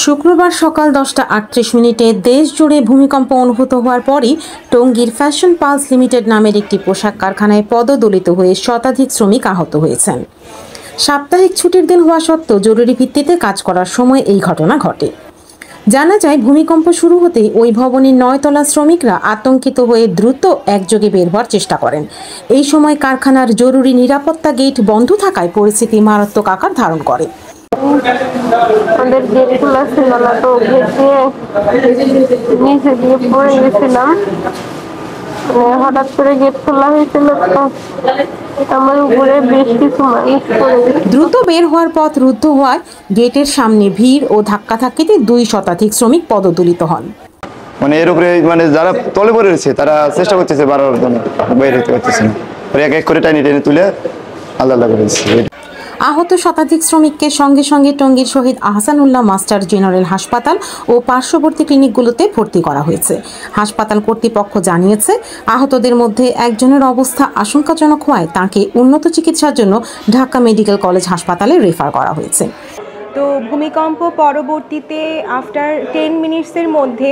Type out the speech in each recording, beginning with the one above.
শুক্রবার সকাল 10:38 দেশ জুড়ে ভূমিকম্প অনুভূত হওয়ার পরই টঙ্গীর ফ্যাশন পালস লিমিটেড নামের একটি পোশাক কারখানায় পদদলিত হয়ে শতাধিক শ্রমিক আহত হয়েছেন। সাপ্তাহিক ছুটির দিন হওয়া সত্ত্বেও জরুরি ভিত্তিতে কাজ করার সময় এই ঘটনা ঘটে। জানা যায়, ভূমিকম্প শুরু হতেই ওই ভবনের 9 তলা শ্রমিকরা আতঙ্কিত হয়ে দ্রুত একযোগে বের হওয়ার চেষ্টা করেন। এই সময় কারখানার জরুরি নিরাপত্তা গেট বন্ধ থাকায় পরিস্থিতি মারাত্মক আকার ধারণ করে। আমাদের গেট খোলা ছিল না, তো গেট দিয়ে নিচে দিয়ে পড়ে গেছিলাম। হঠাৎ করে গেট খোলা হয়েছিল, আমার উপরে বেশ কিছু মানুষ পড়ে গেছে। দ্রুত বের হওয়ার পথ রুদ্ধ হওয়ায় গেটের সামনে ভিড় ও ধাক্কাধাক্কিতে 2 শতাধিক শ্রমিক পদদলিত হন। এর উপরে যারা তলে পড়ে রয়েছে তারা চেষ্টা করতেছে বাড়ার জন্য, বের হতে পারতেছে না। এক এক করে টাইনে টেনে তুলে আলাদা করে দিচ্ছে। আহত শতাধিক শ্রমিককে সঙ্গে সঙ্গে টঙ্গীর শহীদ আহসানুল্লাহ মাস্টার জেনারেল হাসপাতাল ও পার্শ্ববর্তী ক্লিনিকগুলোতে ভর্তি করা হয়েছে। হাসপাতাল কর্তৃপক্ষ জানিয়েছে, আহতদের মধ্যে একজনের অবস্থা আশঙ্কাজনক হওয়ায় তাকে উন্নত চিকিৎসার জন্য ঢাকা মেডিকেল কলেজ হাসপাতালে রেফার করা হয়েছে। তো ভূমিকম্প পরবর্তীতে আফটার 10 মিনিটসের মধ্যে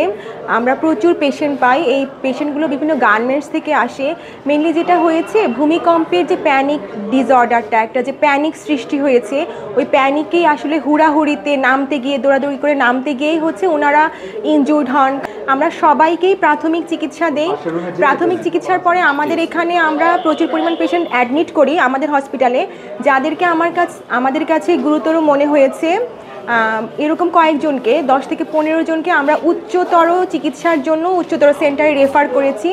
আমরা প্রচুর পেশেন্ট পাই। এই পেশেন্টগুলো বিভিন্ন গার্মেন্টস থেকে আসে। মেনলি যেটা হয়েছে, ভূমিকম্পের যে প্যানিক ডিসঅর্ডারটা, একটা যে প্যানিক সৃষ্টি হয়েছে, ওই প্যানিকেই আসলে হুড়াহুড়িতে নামতে গিয়ে, দৌড়াদৌড়ি করে নামতে গিয়েই হচ্ছে ওনারা ইনজুর্ড হন। আমরা সবাইকেই প্রাথমিক চিকিৎসা দেই। প্রাথমিক চিকিৎসার পরে আমাদের এখানে আমরা প্রচুর পরিমাণ পেশেন্ট অ্যাডমিট করি আমাদের হসপিটালে, যাদেরকে আমাদের কাছে গুরুতর মনে হয়েছে। এরকম কয়েকজনকে, 10 থেকে 15 জনকে আমরা উচ্চতর চিকিৎসার জন্য উচ্চতর সেন্টারে রেফার করেছি।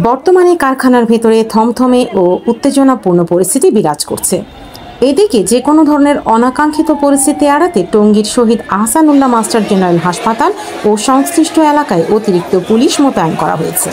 বর্তমানে কারখানার ভেতরে থমথমে ও উত্তেজনাপূর্ণ পরিস্থিতি বিরাজ করছে। এদিকে যে কোনো ধরনের অনাকাঙ্ক্ষিত পরিস্থিতি এড়াতে টঙ্গীর শহীদ আহসানুল্লাহ মাস্টার জেনারেল হাসপাতাল ও সংশ্লিষ্ট এলাকায় অতিরিক্ত পুলিশ মোতায়েন করা হয়েছে।